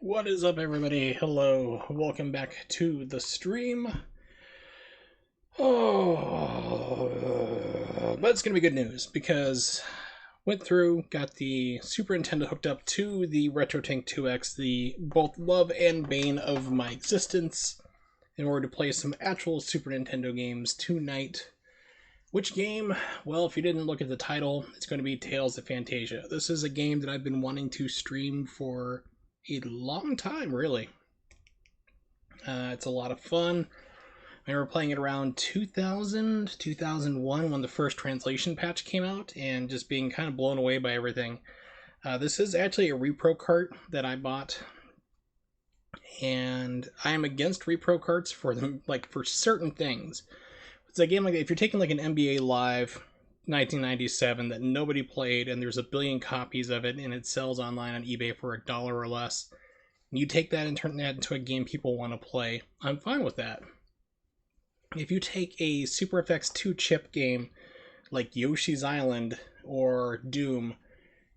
What is up, everybody? Hello, welcome back to the stream. But it's gonna be good news because went through, got the Super Nintendo hooked up to the RetroTink 2X, the both love and bane of my existence, in order to play some actual Super Nintendo games tonight. Which game? Well, if you didn't look at the title, it's going to be Tales of Phantasia. This is a game that I've been wanting to stream for a long time, really. It's a lot of fun. I remember playing it around 2000, 2001 when the first translation patch came out and just being kind of blown away by everything. This is actually a repro cart that I bought, and I am against repro carts for them, like for certain things. It's a game like if you're taking like an NBA Live 1997 that nobody played and there's a billion copies of it and it sells online on eBay for $1 or less, and you take that and turn that into a game people want to play, I'm fine with that. If you take a Super FX 2 chip game like Yoshi's Island or Doom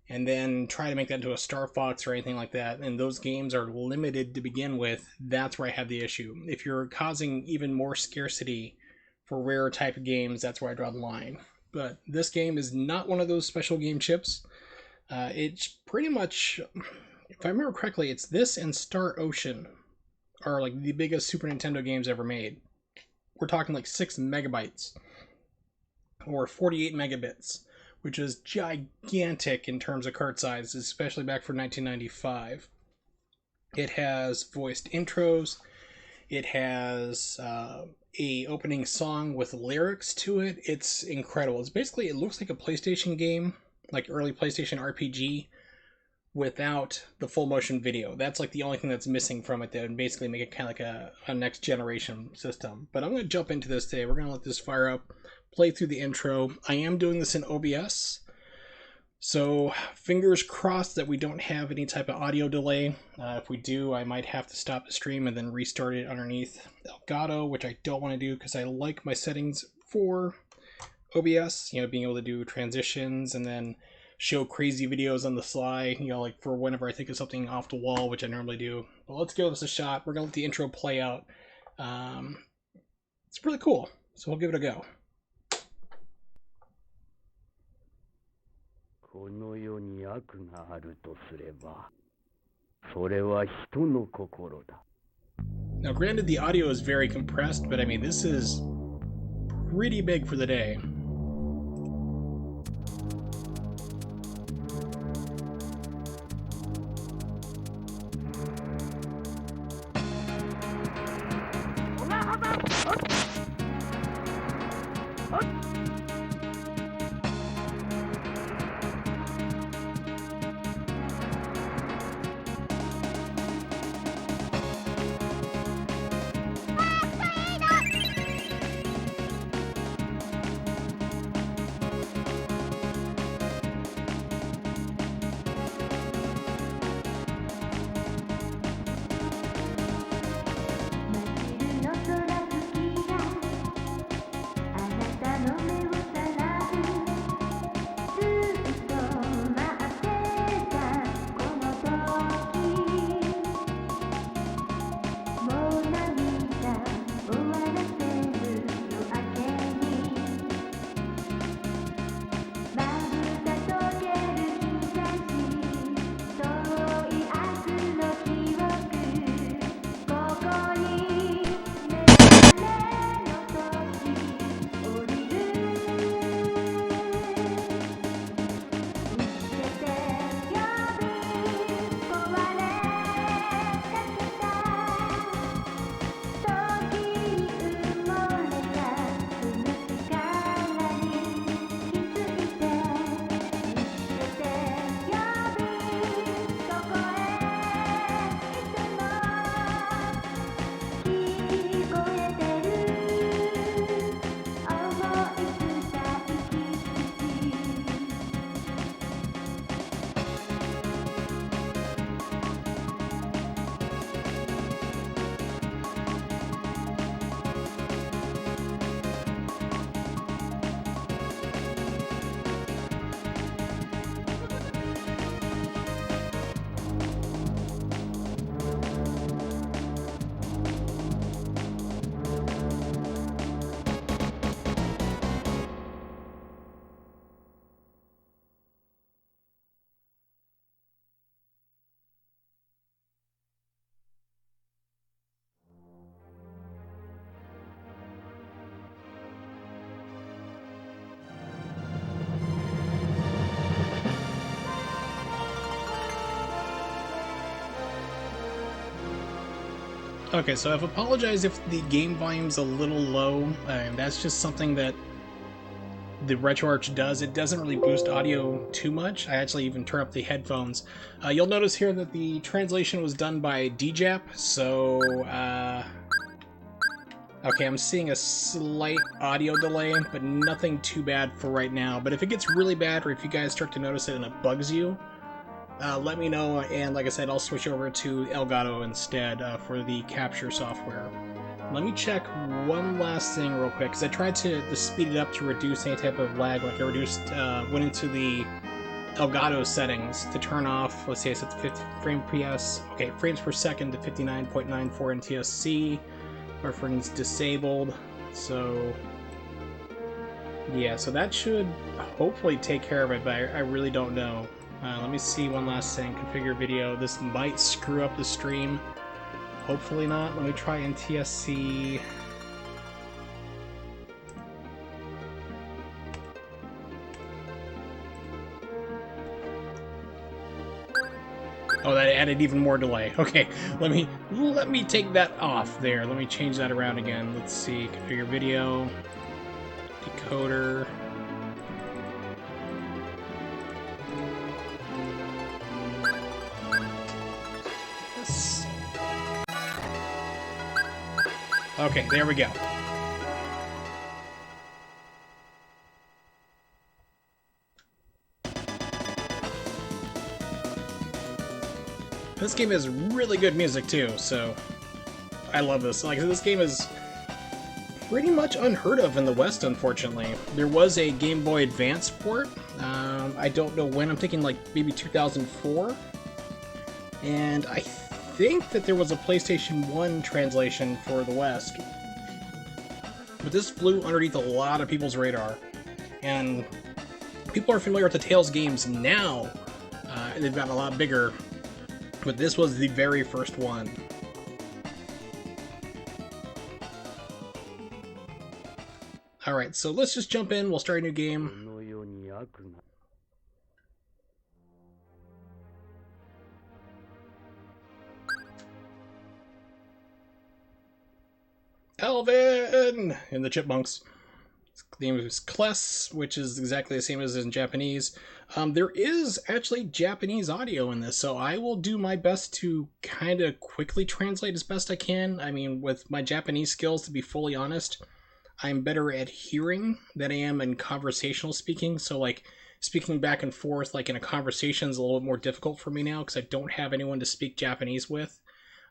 and then try to make that into a Star Fox or anything like that, and those games are limited to begin with, that's where I have the issue. If you're causing even more scarcity for rare type of games, that's where I draw the line. But this game is not one of those special game chips. It's pretty much, if I remember correctly, it's this and Star Ocean are like the biggest Super Nintendo games ever made. We're talking like 6 megabytes or 48 megabits, which is gigantic in terms of cart size, especially back for 1995. It has voiced intros. It has a opening song with lyrics to it. It's incredible. It's basically, it looks like a PlayStation game, like early PlayStation RPG, without the full motion video. That's like the only thing that's missing from it that would basically make it kind of like a next generation system. But I'm going to jump into this today. We're going to let this fire up, play through the intro. I am doing this in OBS, so fingers crossed that we don't have any type of audio delay. If we do, I might have to stop the stream and then restart it underneath Elgato, which I don't want to do because I like my settings for OBS, being able to do transitions and then show crazy videos on the sly, like for whenever I think of something off the wall, which I normally do. But let's give this a shot. We're going to let the intro play out. It's really cool, so we'll give it a go. この世に悪があるとすれば、それは人の心だ。 Now, granted, the audio is very compressed, but I mean, this is pretty big for the day. Okay, so I've apologized if the game volume's a little low, and that's just something that the RetroArch does. It doesn't really boost audio too much. I actually even turn up the headphones. You'll notice here that the translation was done by DJAP, so okay, I'm seeing a slight audio delay, but nothing too bad for right now. But if it gets really bad, or if you guys start to notice it and it bugs you, let me know, and like I said, I'll switch over to Elgato instead for the capture software. Let me check one last thing real quick, because I tried to speed it up to reduce any type of lag. Like I went into the Elgato settings to turn off, let's say I set to 50 frames per second to 59.94 NTSC. Reference disabled, so yeah, so that should hopefully take care of it, but I really don't know. Let me see one last thing. Configure video. This might screw up the stream. Hopefully not. Let me try NTSC. Oh, that added even more delay. Okay, let me take that off there. Let me change that around again. Let's see. Configure video. Decoder. Yes. Okay, there we go. This game has really good music too, so I love this. Like, this game is pretty much unheard of in the West, unfortunately. There was a Game Boy Advance port. I don't know when. I'm thinking like maybe 2004. And I think that there was a PlayStation 1 translation for the West. But this flew underneath a lot of people's radar. And people are familiar with the Tales games now. They've gotten a lot bigger. But this was the very first one. Alright, so let's just jump in. We'll start a new game. Alvin! And the Chipmunks. His name is Kless, which is exactly the same as in Japanese. There is actually Japanese audio in this, so I will do my best to kind of quickly translate as best I can. I mean, with my Japanese skills, to be fully honest, I'm better at hearing than I am in conversational speaking. So, like, speaking back and forth, like in a conversation, is a little bit more difficult for me now because I don't have anyone to speak Japanese with.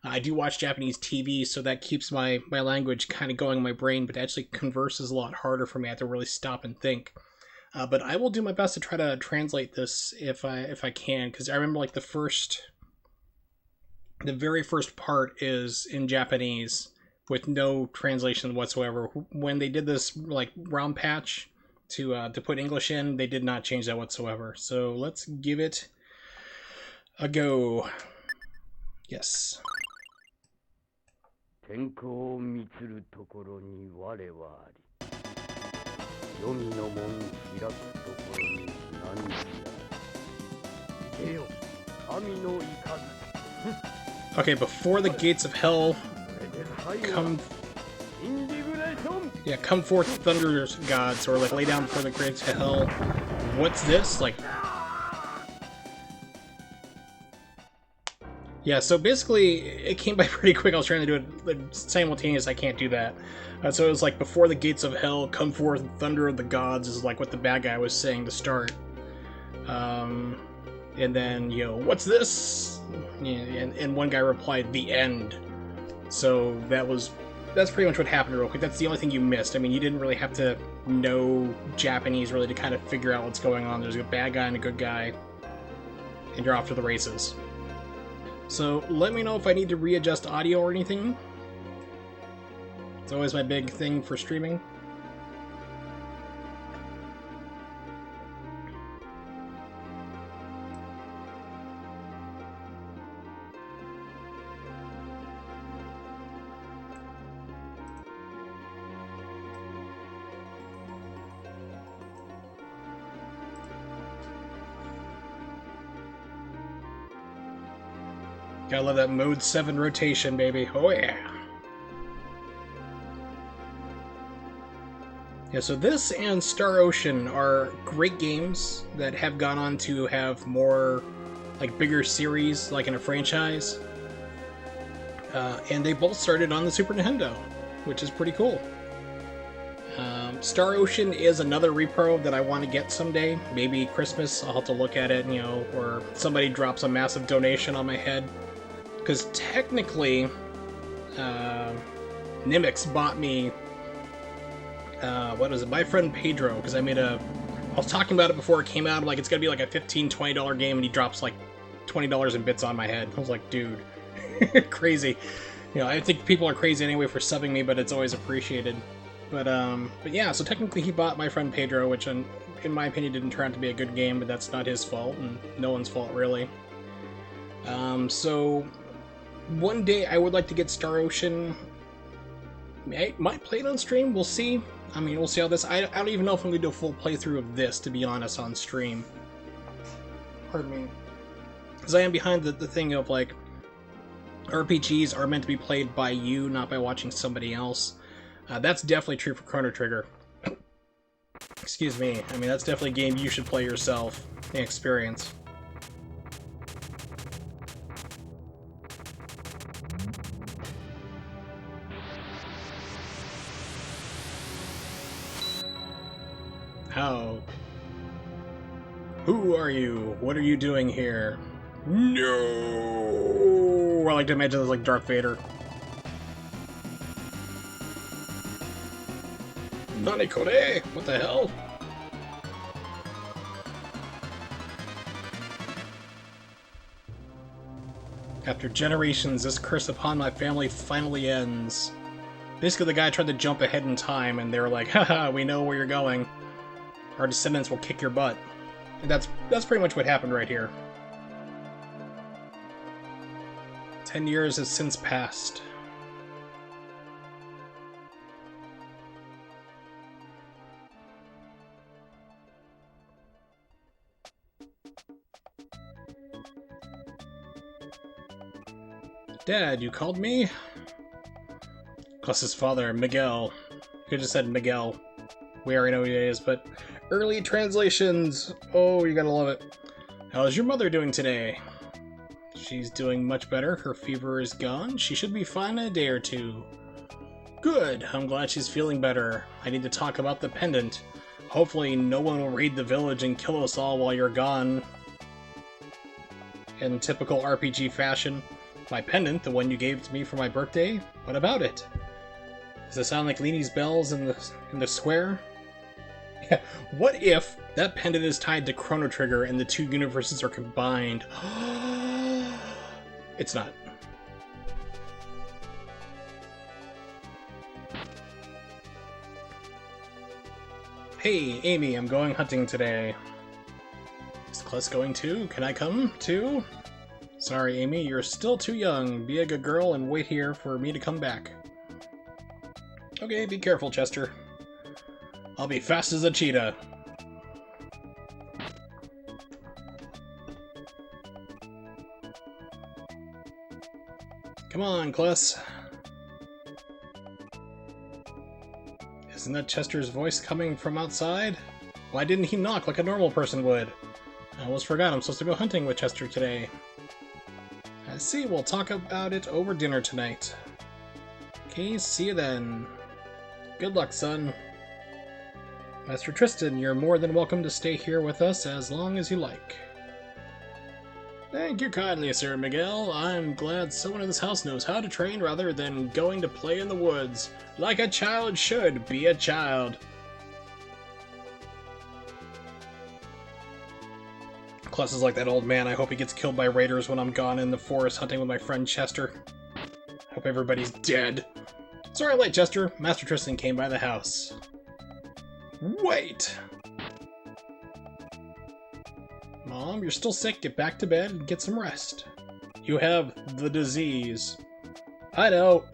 I do watch Japanese TV, so that keeps my language kind of going in my brain, but to actually converse is a lot harder for me. I have to really stop and think. But I will do my best to try to translate this if I can, because I remember like the very first part is in Japanese with no translation whatsoever. When they did this like ROM patch to put English in, they did not change that whatsoever. So let's give it a go. Yes. 天候を満つるところに我はあり黄泉の門開くところに何時あり行けよ神の雷 Okay, before the gates of hell come forth thunder gods, or like lay down before the gates of hell. What's this? Like, yeah, so basically, it came by pretty quick. I was trying to do it simultaneous. I can't do that. So it was like, before the gates of hell, come forth, thunder of the gods, is like what the bad guy was saying to start. And then, you know, what's this? And one guy replied, the end. So that's pretty much what happened real quick. That's the only thing you missed. I mean, you didn't really have to know Japanese, really, to kind of figure out what's going on. There's a bad guy and a good guy, and you're off to the races. So let me know if I need to readjust audio or anything. It's always my big thing for streaming. Gotta love that mode 7 rotation, baby. Oh yeah. Yeah, so this and Star Ocean are great games that have gone on to have more, like, bigger series, like in a franchise. And they both started on the Super Nintendo, which is pretty cool. Star Ocean is another repro that I want to get someday. Maybe Christmas, I'll have to look at it, or somebody drops a massive donation on my head. Because technically, Nimix bought me, what was it, my friend Pedro, because I was talking about it before it came out. I'm like, it's going to be like a $15, $20 game, and he drops like $20 in bits on my head. I was like, dude, crazy. I think people are crazy anyway for subbing me, but it's always appreciated. But yeah, so technically he bought my friend Pedro, which in my opinion didn't turn out to be a good game, but that's not his fault, and no one's fault really. So one day I would like to get Star Ocean. I might play it on stream, we'll see. I mean, we'll see how this... I don't even know if I'm going to do a full playthrough of this, to be honest, on stream. Pardon me. Because I am behind the thing of, like, RPGs are meant to be played by you, not by watching somebody else. That's definitely true for Chrono Trigger. Excuse me. I mean, that's definitely a game you should play yourself and experience. How? Who are you? What are you doing here? No! I like to imagine it's like Darth Vader. Nani kore? What the hell? After generations, this curse upon my family finally ends. Basically, the guy tried to jump ahead in time, and they were like, haha, we know where you're going. Our descendants will kick your butt. And that's pretty much what happened right here. 10 years has since passed. Dad, you called me? Plus his father, Miguel. You could have just said Miguel. We already know who he is, but early translations. Oh, you gotta love it. How's your mother doing today? She's doing much better. Her fever is gone. She should be fine in a day or two. Good. I'm glad she's feeling better. I need to talk about the pendant. Hopefully no one will raid the village and kill us all while you're gone. In typical RPG fashion. My pendant, the one you gave to me for my birthday? What about it? Does it sound like Leanie's bells in the square? Yeah. What if that pendant is tied to Chrono Trigger and the two universes are combined? It's not. Hey, Amy, I'm going hunting today. Is Kless going too? Can I come too? Sorry, Amy, you're still too young. Be a good girl and wait here for me to come back. Okay, be careful, Chester. I'll be fast as a cheetah. Come on, Kless. Isn't that Chester's voice coming from outside? Why didn't he knock like a normal person would? I almost forgot I'm supposed to go hunting with Chester today. I see, we'll talk about it over dinner tonight. Okay, see you then. Good luck, son. Master Tristan, you're more than welcome to stay here with us as long as you like. Thank you kindly, Sir Miguel. I'm glad someone in this house knows how to train rather than going to play in the woods. Like a child should be a child. Kless is like that old man. I hope he gets killed by raiders when I'm gone in the forest hunting with my friend Chester. Hope everybody's dead. Sorry I'm late, Chester. Master Tristan came by the house. Wait! Mom, you're still sick. Get back to bed and get some rest. You have the disease. I know.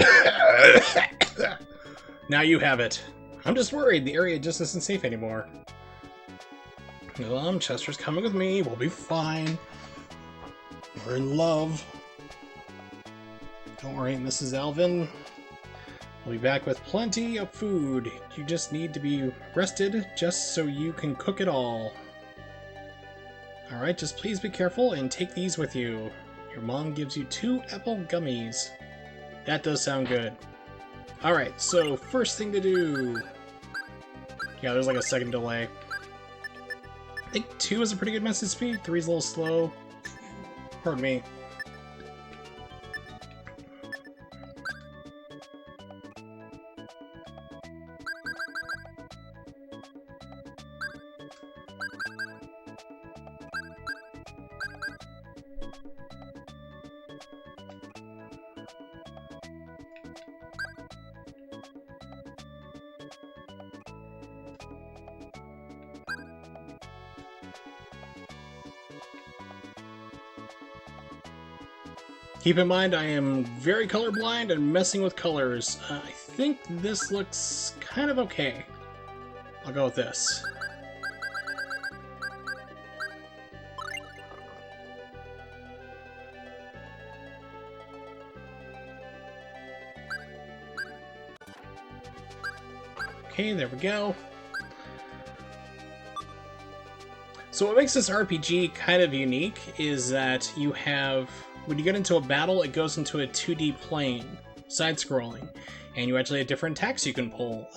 Now you have it. I'm just worried. The area just isn't safe anymore. Chester's coming with me. We'll be fine. We're in love. Don't worry, Mrs. Alvin. We'll be back with plenty of food. You just need to be rested just so you can cook it all. Alright, just please be careful and take these with you. Your mom gives you 2 apple gummies. That does sound good. Alright, so first thing to do... Yeah, there's like a second delay. I think 2 is a pretty good message speed, 3 is a little slow. Pardon me. Keep in mind, I am very colorblind and messing with colors. I think this looks kind of okay. I'll go with this. Okay, there we go. So what makes this RPG kind of unique is that you have... When you get into a battle, it goes into a 2D plane, side-scrolling, and you actually have different attacks you can pull.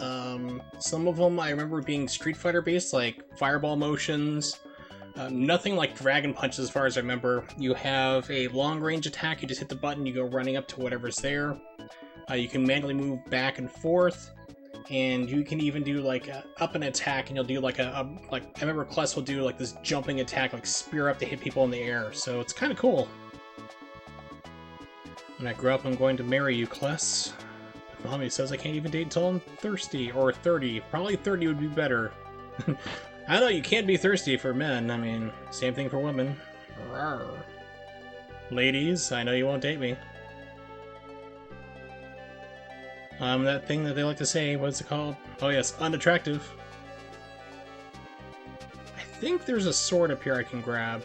Some of them I remember being Street Fighter based, like fireball motions. Nothing like Dragon Punch as far as I remember. You have a long-range attack, you just hit the button, you go running up to whatever's there. You can manually move back and forth, and you can even do like up an attack, and you'll do like like I remember Kless will do like this jumping attack, like spear up to hit people in the air. So it's kind of cool. When I grow up, I'm going to marry you, Kless. But Mommy says I can't even date until I'm thirsty, or 30. Probably 30 would be better. I know you can't be thirsty for men. I mean, same thing for women. Rawr. Ladies, I know you won't date me. That thing that they like to say, what's it called? Oh yes, unattractive. I think there's a sword up here I can grab.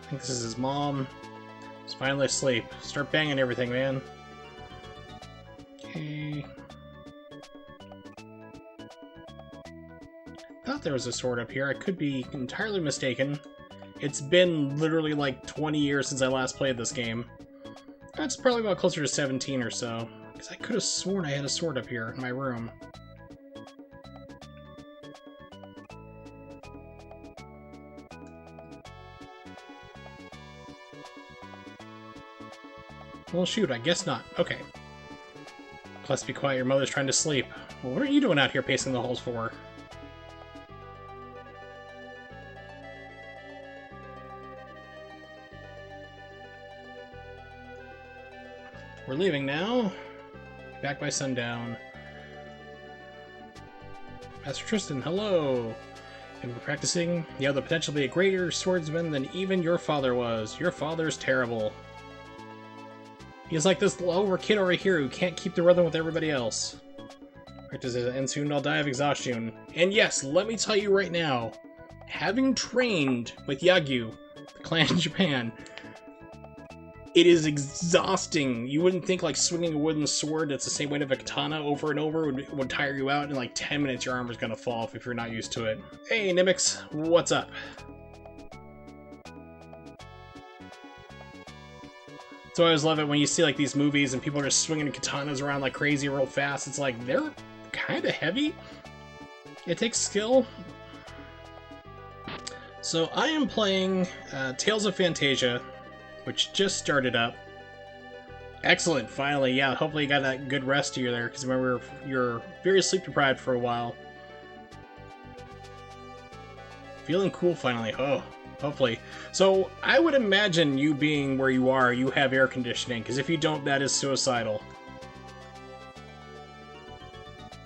I think this is his mom. He's finally asleep. Start banging everything, man. Okay. I thought there was a sword up here. I could be entirely mistaken. It's been literally like 20 years since I last played this game. That's probably about closer to 17 or so. Because I could have sworn I had a sword up here in my room. Well, shoot, I guess not. Okay. Plus, be quiet, your mother's trying to sleep. Well, what are you doing out here pacing the halls for? We're leaving now. Back by sundown. Master Tristan, hello! And we're practicing. You have the potential to be a greater swordsman than even your father was. Your father's terrible. He's like this lower kid over here who can't keep the rhythm with everybody else. Practices, and soon I'll die of exhaustion. And yes, let me tell you right now, having trained with Yagyu, the clan in Japan, it is exhausting. You wouldn't think like swinging a wooden sword that's the same weight of a katana over and over would tire you out. In like 10 minutes your armor's gonna fall off if you're not used to it. Hey Nimix, what's up? So I always love it when you see like these movies and people are just swinging katanas around like crazy real fast. It's like, they're kind of heavy. It takes skill. So I am playing Tales of Phantasia, which just started up. Excellent, finally. Yeah, hopefully you got that good rest here there, because remember, you're very sleep deprived for a while. Feeling cool finally. Oh, hopefully. So I would imagine you being where you are, you have air conditioning, because if you don't, that is suicidal.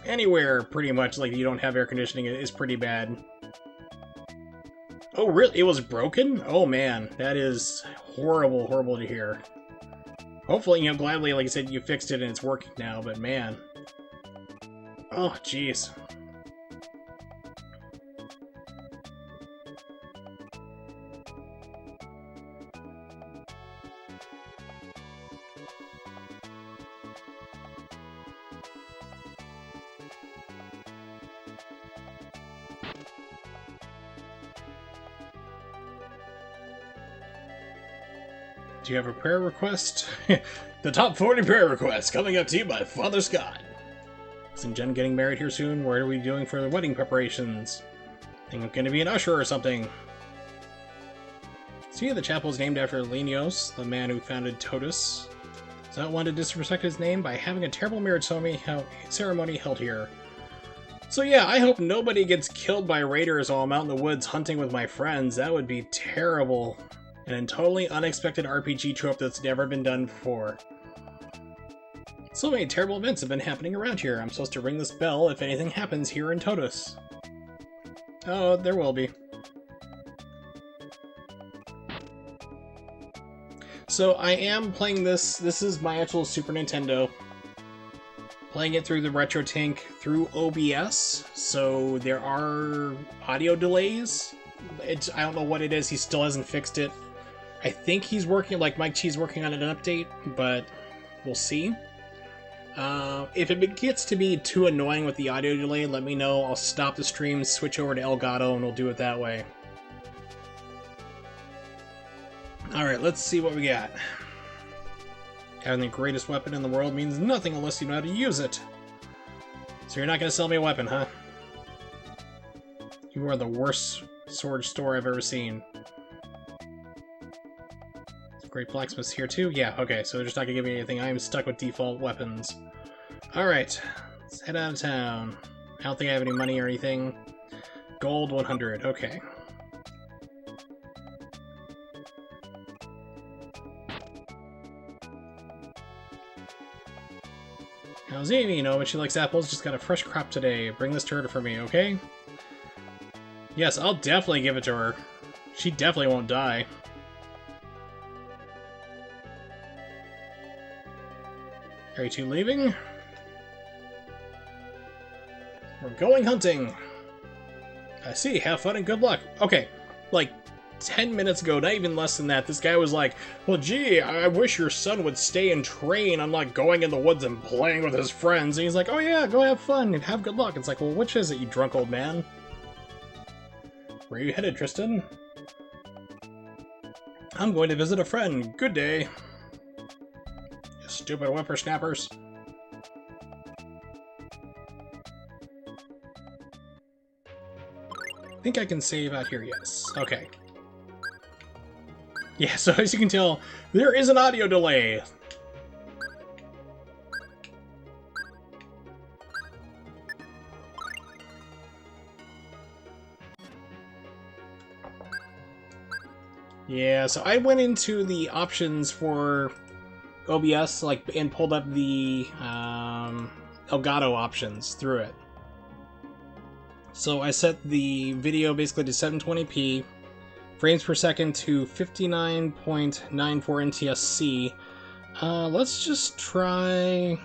Anywhere, pretty much, like you don't have air conditioning is pretty bad. Oh, really? It was broken? Oh, man. That is horrible, horrible to hear. Hopefully, you know, gladly, like I said, you fixed it and it's working now, but man. Oh, jeez. Do you have a prayer request? The top 40 prayer requests coming up to you by Father Scott. Isn't Jen getting married here soon? What are we doing for the wedding preparations? Think I'm gonna be an usher or something. See, the chapel is named after Lenios, the man who founded Totus. So I want to disrespect his name by having a terrible marriage ceremony held here. So yeah, I hope nobody gets killed by raiders while I'm out in the woods hunting with my friends. That would be terrible. And a totally unexpected RPG trope that's never been done before. So many terrible events have been happening around here. I'm supposed to ring this bell if anything happens here in Totus. Oh, there will be. So I am playing this. This is my actual Super Nintendo. Playing it through the RetroTink through OBS. So there are audio delays. I don't know what it is. He still hasn't fixed it. I think he's working, like Mike Chi's working on an update, but we'll see. If it gets to be too annoying with the audio delay, let me know. I'll stop the stream, switch over to Elgato, and we'll do it that way. Alright, let's see what we got. Having the greatest weapon in the world means nothing unless you know how to use it. So you're not going to sell me a weapon, huh? You are the worst sword store I've ever seen. Great blacksmiths here too? Yeah, okay, so they're just not gonna give me anything. I am stuck with default weapons. Alright, let's head out of town. I don't think I have any money or anything. Gold 100, okay. How's Amy? You know, when she likes apples, just got a fresh crop today. Bring this to her for me, okay? Yes, I'll definitely give it to her. She definitely won't die. Are you two leaving? We're going hunting! I see, have fun and good luck. Okay, like 10 minutes ago, not even less than that, this guy was like, well gee, I wish your son would stay and train, unlike going in the woods and playing with his friends. And he's like, oh yeah, go have fun and have good luck. It's like, well, which is it, you drunk old man? Where are you headed, Tristan? I'm going to visit a friend. Good day. Stupid whippersnappers. I think I can save out here, yes. Okay. Yeah, so as you can tell, there is an audio delay. Yeah, so I went into the options for OBS, and pulled up the Elgato options through it. So I set the video basically to 720p, frames per second to 59.94 NTSC. Let's just try...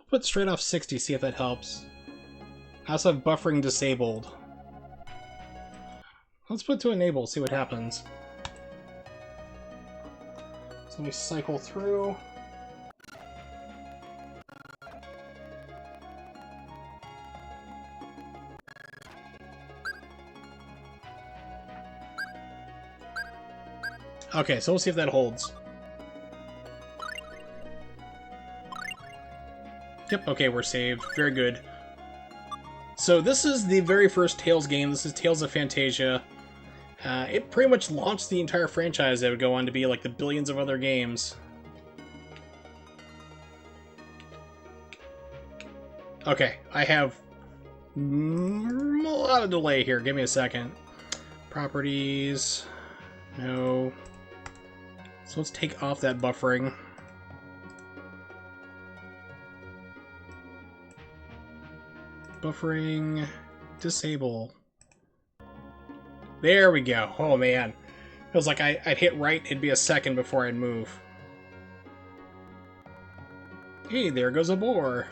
put straight off 60, see if that helps. I also have buffering disabled. Let's put to enable, see what happens. So let me cycle through. Okay, so we'll see if that holds. Yep, okay, we're saved. Very good. So this is the very first Tales game. This is Tales of Phantasia. It pretty much launched the entire franchise that would go on to be like the billions of other games. Okay, I have a lot of delay here. Give me a second. Properties. No. So let's take off that buffering. Buffering. Disable. There we go. Oh man. Feels like I'd hit right, it'd be a second before I'd move. Hey, there goes a boar.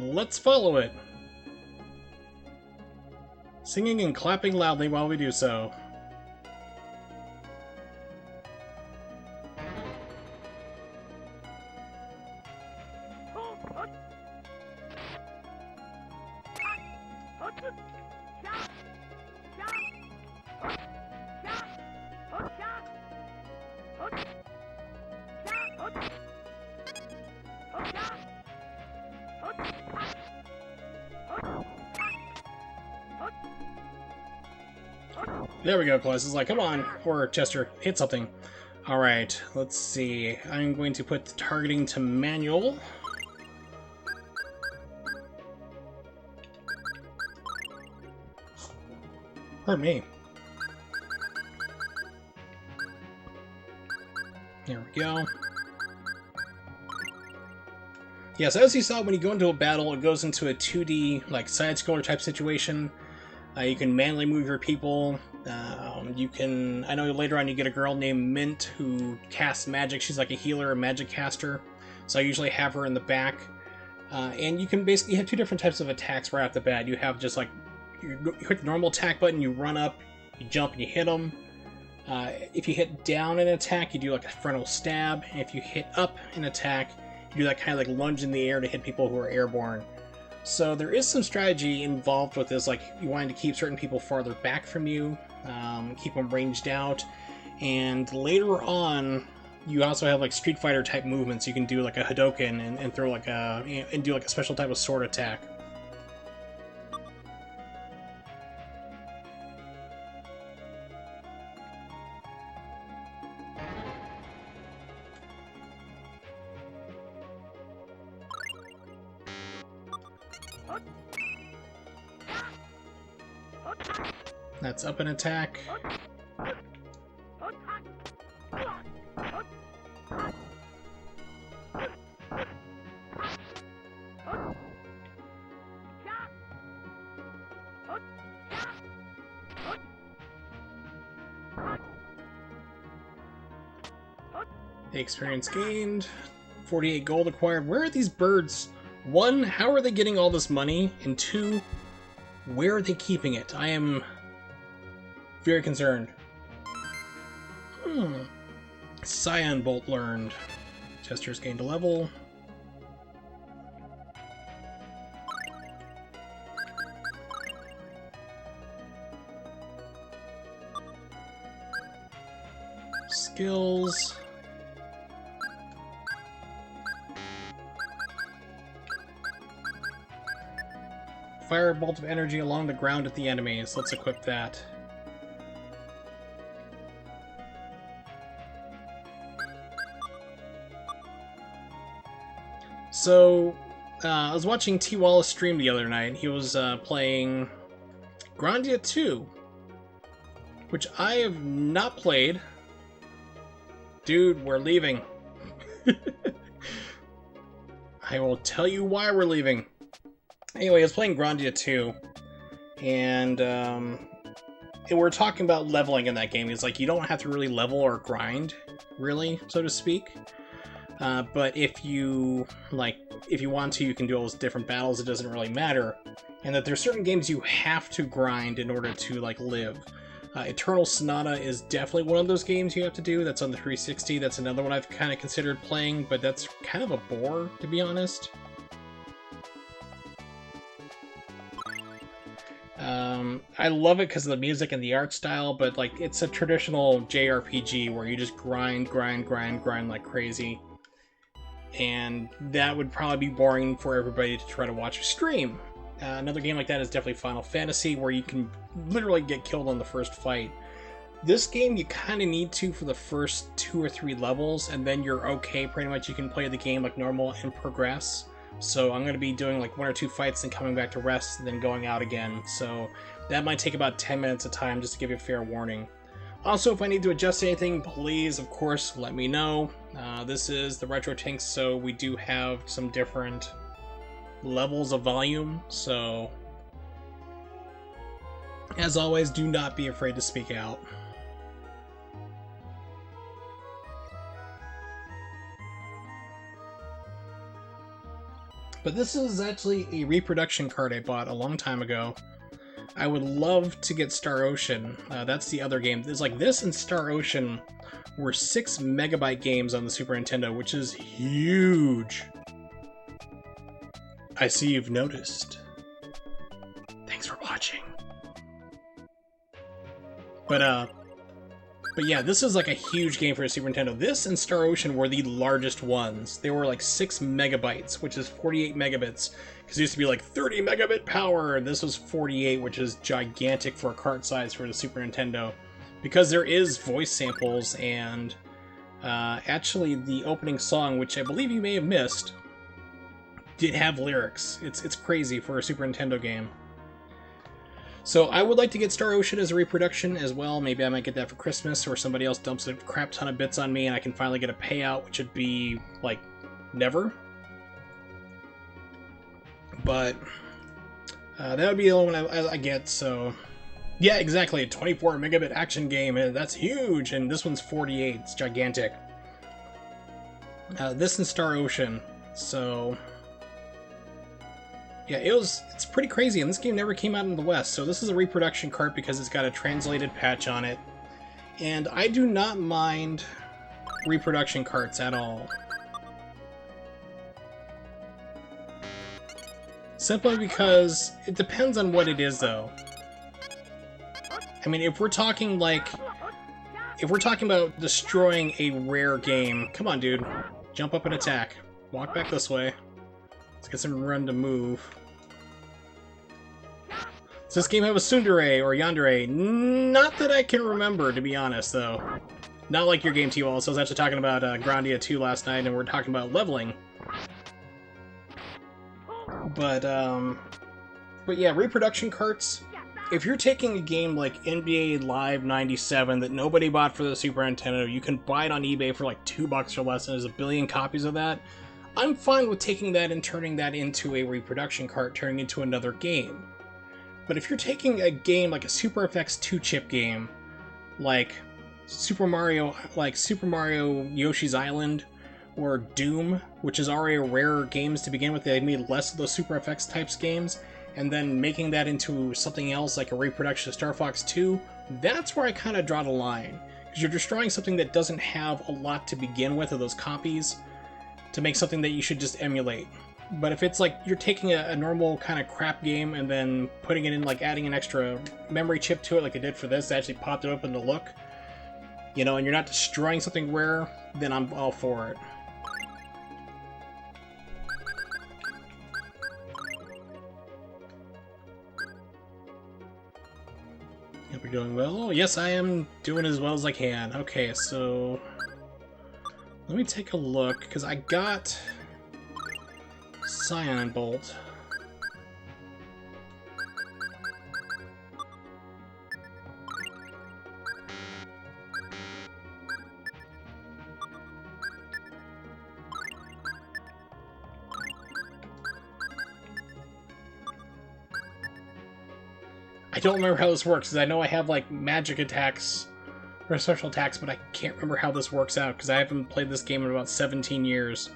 Let's follow it. Singing and clapping loudly while we do so. There we go, Claus. It's like, come on, or Chester, hit something. Alright, let's see. I'm going to put the targeting to manual. Pardon me. There we go. Yeah, so as you saw, when you go into a battle, it goes into a 2D, like, side-scroller type situation. You can manually move your people. You can... I know later on you get a girl named Mint who casts magic. She's like a healer, a magic caster. So I usually have her in the back. And you can basically have two different types of attacks right off the bat. You have just like... You hit the normal attack button, you run up, you jump, and you hit them. If you hit down an attack, you do like a frontal stab. And if you hit up an attack, you do that kind of like lunge in the air to hit people who are airborne. So there is some strategy involved with this, like you wanting to keep certain people farther back from you, keep them ranged out, and later on, you also have like Street Fighter type movements. You can do like a Hadoken and throw like and do like a special type of sword attack. That's up an attack. The experience gained. 48 gold acquired. Where are these birds? One, how are they getting all this money? And two, where are they keeping it? I am very concerned. Scion Bolt learned. Chester's gained a level. Skills. Fire a bolt of energy along the ground at the enemies. Let's equip that. So, I was watching T. Wallace stream the other night. He was playing Grandia 2, which I have not played. Dude, we're leaving. I will tell you why we're leaving. Anyway, I was playing Grandia 2, and we're talking about leveling in that game. It's like, you don't have to really level or grind, really, so to speak. But if you want to, you can do all those different battles. It doesn't really matter. And that there's certain games you have to grind in order to, like, live. Eternal Sonata is definitely one of those games you have to do. That's on the 360. That's another one I've kind of considered playing, but that's kind of a bore, to be honest. I love it because of the music and the art style, but like it's a traditional JRPG where you just grind like crazy. And that would probably be boring for everybody to try to watch a stream. Another game like that is definitely Final Fantasy, where you can literally get killed on the first fight. This game, you kind of need to for the first 2 or 3 levels, and then you're okay pretty much. You can play the game like normal and progress. So I'm going to be doing like 1 or 2 fights and coming back to rest, and then going out again. So that might take about 10 minutes of time, just to give you a fair warning. Also, if I need to adjust anything, please, of course, let me know. This is the Retro Tinks, so we do have some different levels of volume, so as always, do not be afraid to speak out. But this is actually a reproduction card I bought a long time ago. I would love to get Star Ocean. That's the other game. There's like this and Star Ocean were 6 megabyte games on the Super Nintendo, which is huge. I see you've noticed. Thanks for watching. But But yeah, this is like a huge game for a Super Nintendo. This and Star Ocean were the largest ones. They were like 6 megabytes, which is 48 megabits. Because it used to be like 30 megabit power. This was 48, which is gigantic for a cart size for the Super Nintendo. Because there is voice samples, and actually the opening song, which I believe you may have missed, did have lyrics. It's crazy for a Super Nintendo game. So I would like to get Star Ocean as a reproduction as well. Maybe I might get that for Christmas, or somebody else dumps a crap ton of bits on me and I can finally get a payout, which would be, like, never. But that would be the only one I get, so... Yeah, exactly, a 24 megabit action game, and that's huge, and this one's 48, it's gigantic. This and Star Ocean, so... Yeah, it's pretty crazy, and this game never came out in the West, so this is a reproduction cart because it's got a translated patch on it. And I do not mind reproduction carts at all. Simply because it depends on what it is, though. I mean, if we're talking about destroying a rare game, come on, dude. Jump up and attack. Walk back this way. Let's get some run to move. Does this game have a tsundere or yandere? Not that I can remember, to be honest, though. Not like your game, T-Wall. So I was actually talking about Grandia 2 last night, and we're talking about leveling. But yeah, reproduction carts. If you're taking a game like NBA Live 97 that nobody bought for the Super Nintendo, you can buy it on eBay for like $2 or less, and there's a billion copies of that. I'm fine with taking that and turning that into a reproduction cart, turning into another game. But if you're taking a game like a Super FX 2-chip game, like Super Mario Yoshi's Island, or Doom, which is already rarer games to begin with, they made less of those Super FX types games, and then making that into something else like a reproduction of Star Fox 2, that's where I kind of draw the line. Because you're destroying something that doesn't have a lot to begin with of those copies, to make something that you should just emulate. But if it's like you're taking a normal kind of crap game and then putting it in, like adding an extra memory chip to it like I did for this, I actually popped it open to look, you know, and you're not destroying something rare, then I'm all for it. Hope you're doing well. Yes, I am doing as well as I can. Okay, so... let me take a look, because I got Cyan Bolt. I don't remember how this works, because I know I have, like, magic attacks or special attacks, but I can't remember how this works out, because I haven't played this game in about 17 years.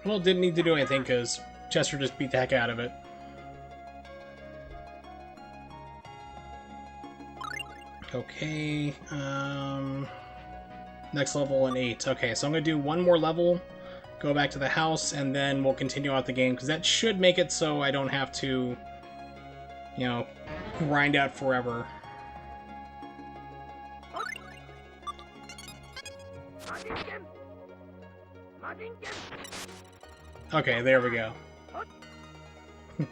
Well, didn't need to do anything, because Chester just beat the heck out of it. Okay, next level an 8. Okay, so I'm going to do one more level, go back to the house, and then we'll continue out the game, because that should make it so I don't have to, you know, grind out forever. Okay, there we go.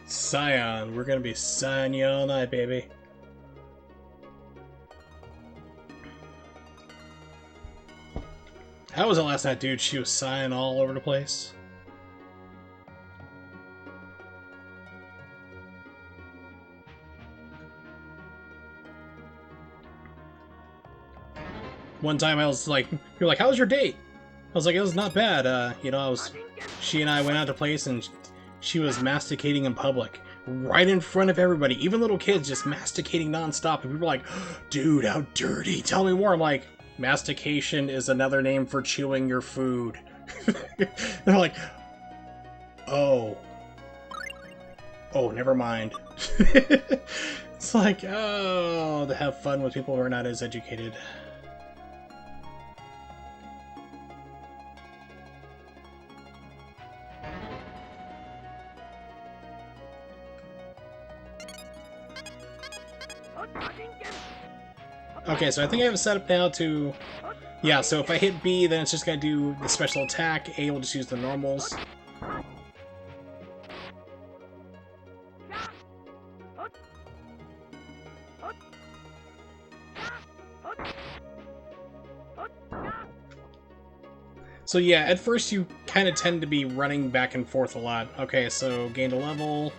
Scion, we're going to be Scion you all night, baby. How was it last night, dude? She was sighing all over the place. One time I was like, you're like, how was your date? I was like, it was not bad. You know, she and I went out to place and she was masticating in public. Right in front of everybody. Even little kids just masticating nonstop. And people were like, dude, how dirty. Tell me more. I'm like, mastication is another name for chewing your food. They're like, oh, never mind. It's like, oh, to have fun with people who are not as educated. Okay, so I think I have it set up now to... Yeah, so if I hit B, then it's just going to do the special attack. A will just use the normals. So yeah, at first you kind of tend to be running back and forth a lot. Okay, so gained a level.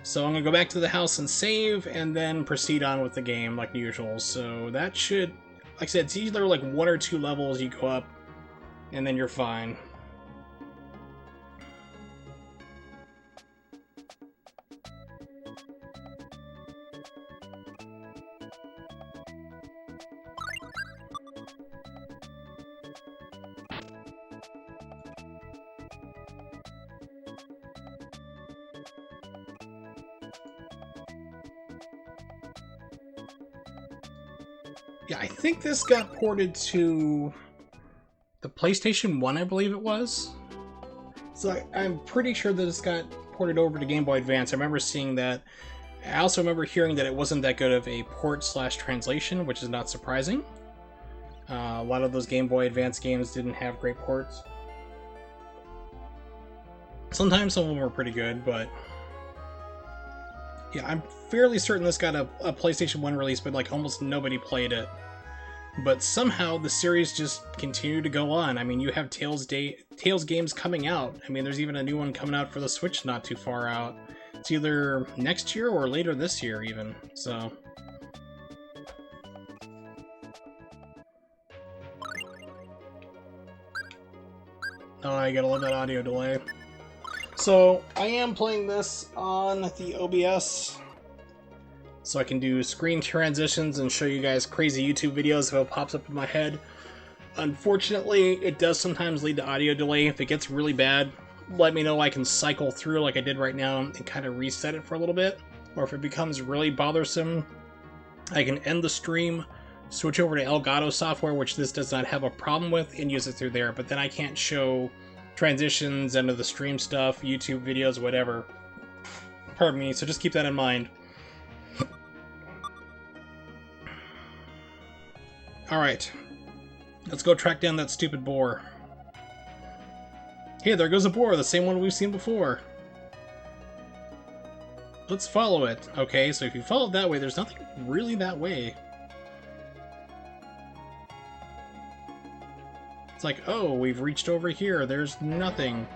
So I'm going to go back to the house and save, and then proceed on with the game like usual. So that should, like I said, it's either like 1 or 2 levels you go up, and then you're fine. Yeah, I think this got ported to the PlayStation 1, I believe it was. So I'm pretty sure that this got ported over to Game Boy Advance. I remember seeing that. I also remember hearing that it wasn't that good of a port/translation, which is not surprising. A lot of those Game Boy Advance games didn't have great ports. Sometimes some of them were pretty good, but... Yeah, I'm fairly certain this got a PlayStation 1 release, but like almost nobody played it. But somehow the series just continued to go on. I mean, you have Tales games coming out. I mean, there's even a new one coming out for the Switch not too far out. It's either next year or later this year even, so... Oh, I gotta love that audio delay. So, I am playing this on the OBS, so I can do screen transitions and show you guys crazy YouTube videos if it pops up in my head. Unfortunately, it does sometimes lead to audio delay. If it gets really bad, let me know. I can cycle through like I did right now and kind of reset it for a little bit. Or if it becomes really bothersome, I can end the stream, switch over to Elgato software, which this does not have a problem with, and use it through there. But then I can't show transitions, end of the stream stuff, YouTube videos, whatever. Pardon me, so just keep that in mind. Alright. Let's go track down that stupid boar. Hey, there goes a boar, the same one we've seen before. Let's follow it. Okay, so if you follow it that way, there's nothing really that way. It's like, oh, we've reached over here. There's nothing.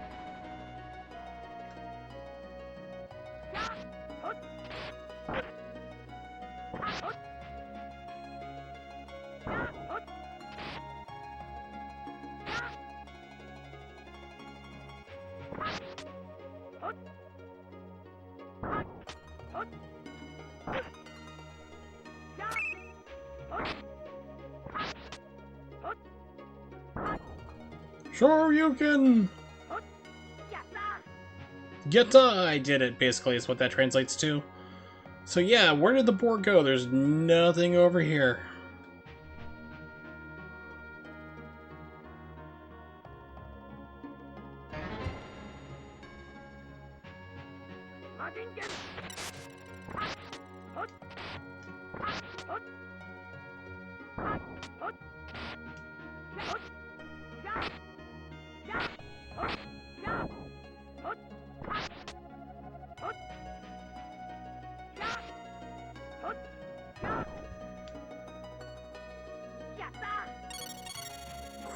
Sure, you can. Geta! I did it, basically, is what that translates to. So yeah, where did the boar go? There's nothing over here.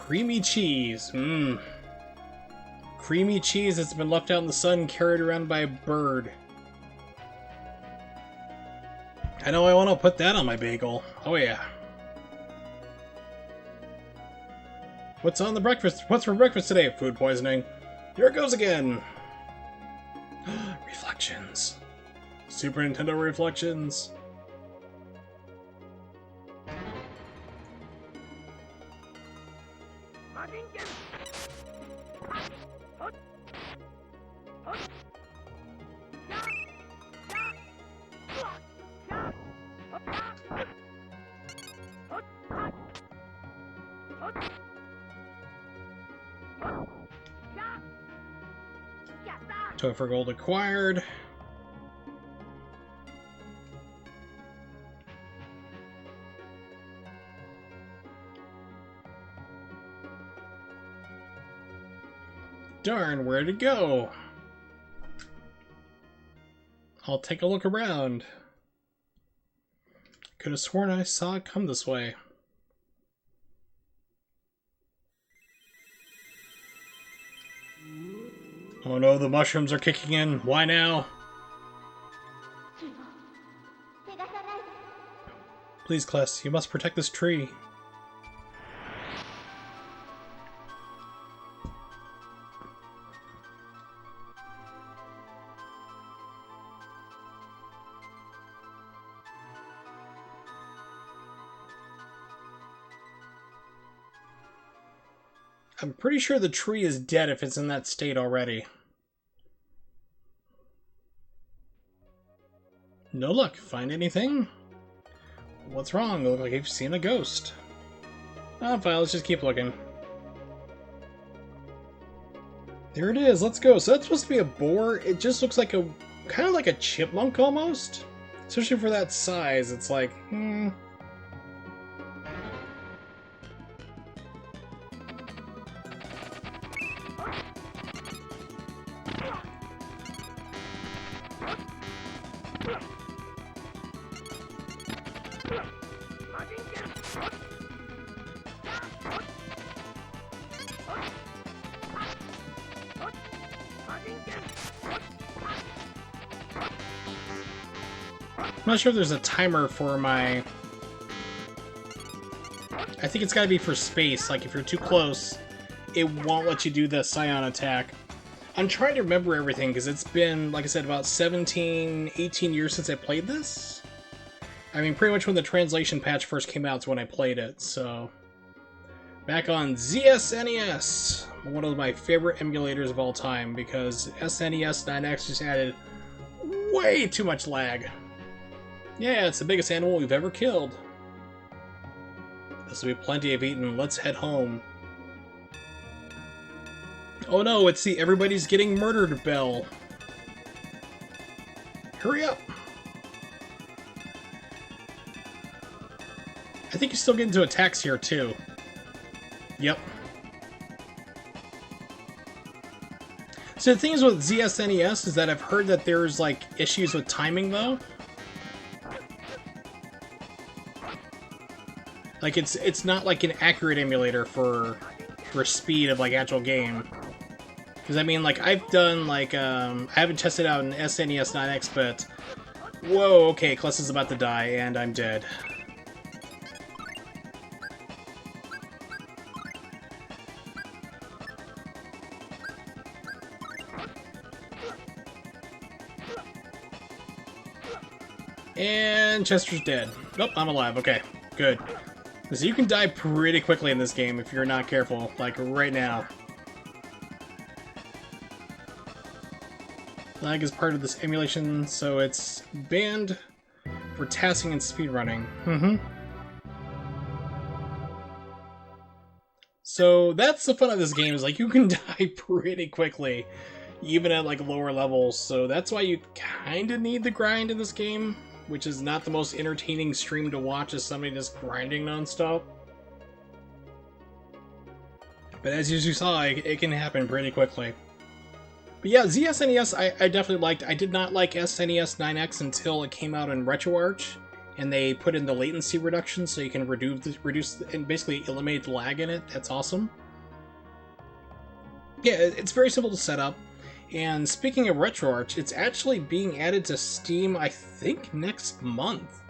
Creamy cheese. Mmm. Creamy cheese that's been left out in the sun, carried around by a bird. I know I want to put that on my bagel. Oh yeah. What's on the breakfast? What's for breakfast today? Food poisoning. Here it goes again. Reflections. Super Nintendo Reflections. Topher Gold acquired. Darn, where'd it go? I'll take a look around. Could have sworn I saw it come this way. Oh no, the mushrooms are kicking in. Why now? Please, Kless, you must protect this tree. I'm pretty sure the tree is dead if it's in that state already. No luck. Find anything? What's wrong? Look like you've seen a ghost. Ah, fine. Let's just keep looking. There it is. Let's go. So that's supposed to be a boar. It just looks like a kind of like a chipmunk almost, especially for that size. It's like, I'm not sure if there's a timer for my... I think it's gotta be for space, like if you're too close, it won't let you do the Scion attack. I'm trying to remember everything, because it's been, like I said, about 17, 18 years since I played this. I mean, pretty much when the translation patch first came out is when I played it, so... Back on SNES, one of my favorite emulators of all time, because SNES 9X just added way too much lag. Yeah, it's the biggest animal we've ever killed. This will be plenty of eating. Let's head home. Oh no, it's the everybody's getting murdered bell. Hurry up! I think you still get into attacks here too. Yep. So the thing is with SNES is that I've heard that there's like issues with timing though. Like it's not like an accurate emulator for speed of like actual game. Because I mean, like I've done like I haven't tested out an SNES 9X, but whoa, okay, Kless is about to die and I'm dead. And Chester's dead. Nope, I'm alive. Okay, good. So you can die pretty quickly in this game if you're not careful, like right now. Lag is part of this emulation, so it's banned for tasking and speedrunning. So that's the fun of this game, is like you can die pretty quickly, even at like lower levels, so that's why you kinda need the grind in this game, which is not the most entertaining stream to watch as somebody just grinding non-stop. But as you saw, it can happen pretty quickly. But yeah, SNES I definitely liked. I did not like SNES 9X until it came out in RetroArch, and they put in the latency reduction so you can reduce and basically eliminate the lag in it. That's awesome. Yeah, it's very simple to set up. And speaking of RetroArch, it's actually being added to Steam, I think, next month.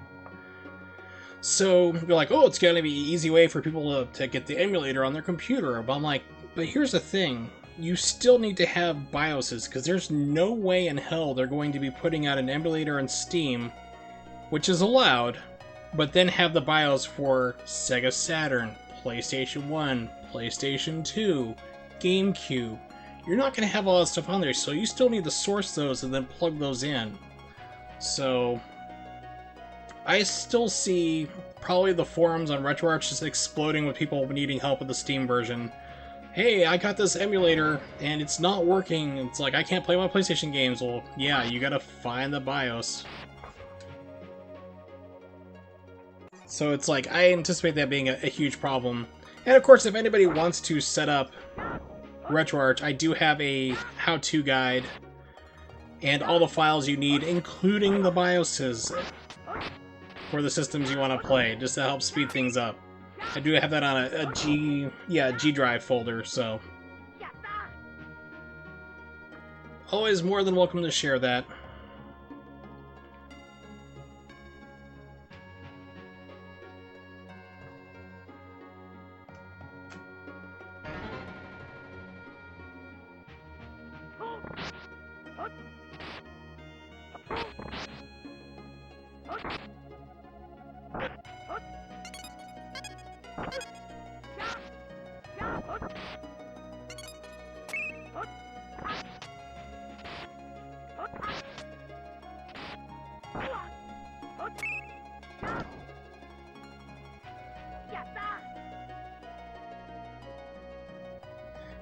So you're like, oh, it's going to be an easy way for people to get the emulator on their computer. But I'm like, but here's the thing. You still need to have BIOSes, because there's no way in hell they're going to be putting out an emulator on Steam, which is allowed, but then have the BIOS for Sega Saturn, PlayStation 1, PlayStation 2, GameCube. You're not going to have all that stuff on there, so you still need to source those and then plug those in. So I still see probably the forums on RetroArch just exploding with people needing help with the Steam version. Hey, I got this emulator and it's not working. It's like, I can't play my PlayStation games. Well, yeah, you gotta find the BIOS. So it's like, I anticipate that being a huge problem. And of course, if anybody wants to set up RetroArch, I do have a how-to guide and all the files you need, including the BIOSes for the systems you want to play, just to help speed things up. I do have that on a G drive folder, so always more than welcome to share that.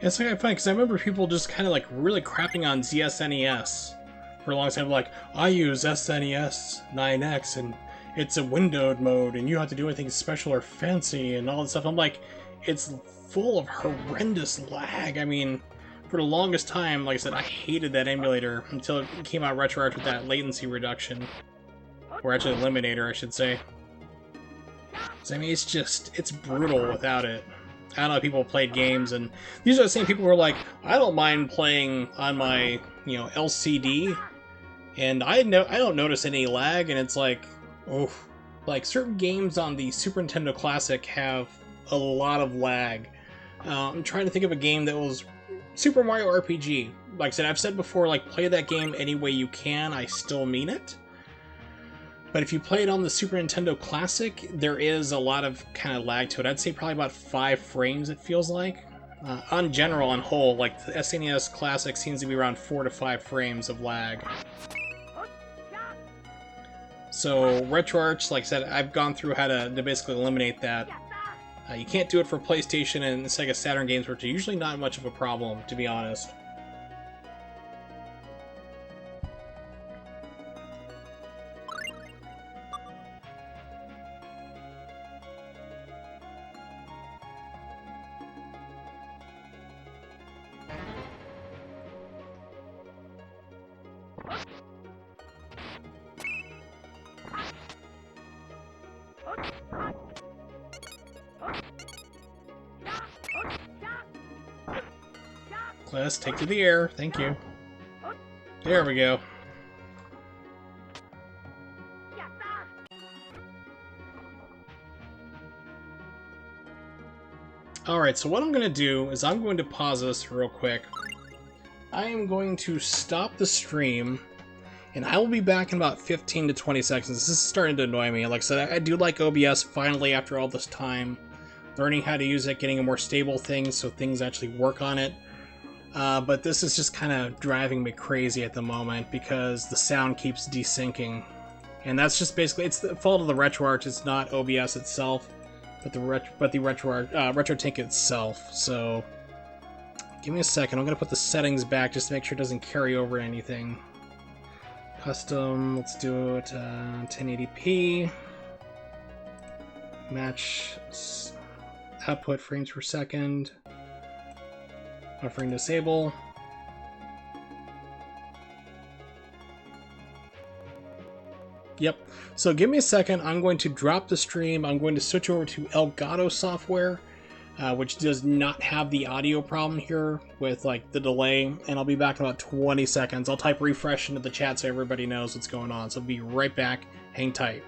It's kind of funny because I remember people just kind of like really crapping on ZSNES for a long time. Like, I use SNES 9X and it's a windowed mode and you have to do anything special or fancy and all that stuff. I'm like, it's full of horrendous lag. I mean, for the longest time, like I said, I hated that emulator until it came out RetroArch with that latency reduction. Or actually eliminator, I should say. So, I mean, it's brutal without it. I don't know, people played games, and these are the same people who are like, I don't mind playing on my, LCD, and I don't notice any lag, and it's like, oh, like certain games on the Super Nintendo Classic have a lot of lag. I'm trying to think of a game that was Super Mario RPG. Like I said, I've said before, like, play that game any way you can, I still mean it. But if you play it on the Super Nintendo Classic, there is a lot of kind of lag to it. I'd say probably about 5 frames, it feels like. On general, on whole, like the SNES Classic seems to be around 4 to 5 frames of lag. So RetroArch, like I said, I've gone through how to basically eliminate that. You can't do it for PlayStation and Sega Saturn games, which are usually not much of a problem, to be honest. Let's take to the air. Thank you. There we go. Alright, so what I'm going to do is I'm going to pause this real quick. I am going to stop the stream, and I will be back in about 15 to 20 seconds. This is starting to annoy me. Like I said, I do like OBS finally after all this time. Learning how to use it, getting a more stable thing so things actually work on it. But this is just kind of driving me crazy at the moment because the sound keeps desyncing. And that's just basically, it's the fault of the RetroArch, it's not OBS itself, but the RetroTink itself. So, give me a second, I'm going to put the settings back just to make sure it doesn't carry over anything. Custom, let's do it 1080p. Match output frames per second. Buffering disable. Yep. So give me a second. I'm going to drop the stream. I'm going to switch over to Elgato software, which does not have the audio problem here with like the delay. And I'll be back in about 20 seconds. I'll type refresh into the chat so everybody knows what's going on. So I'll be right back. Hang tight.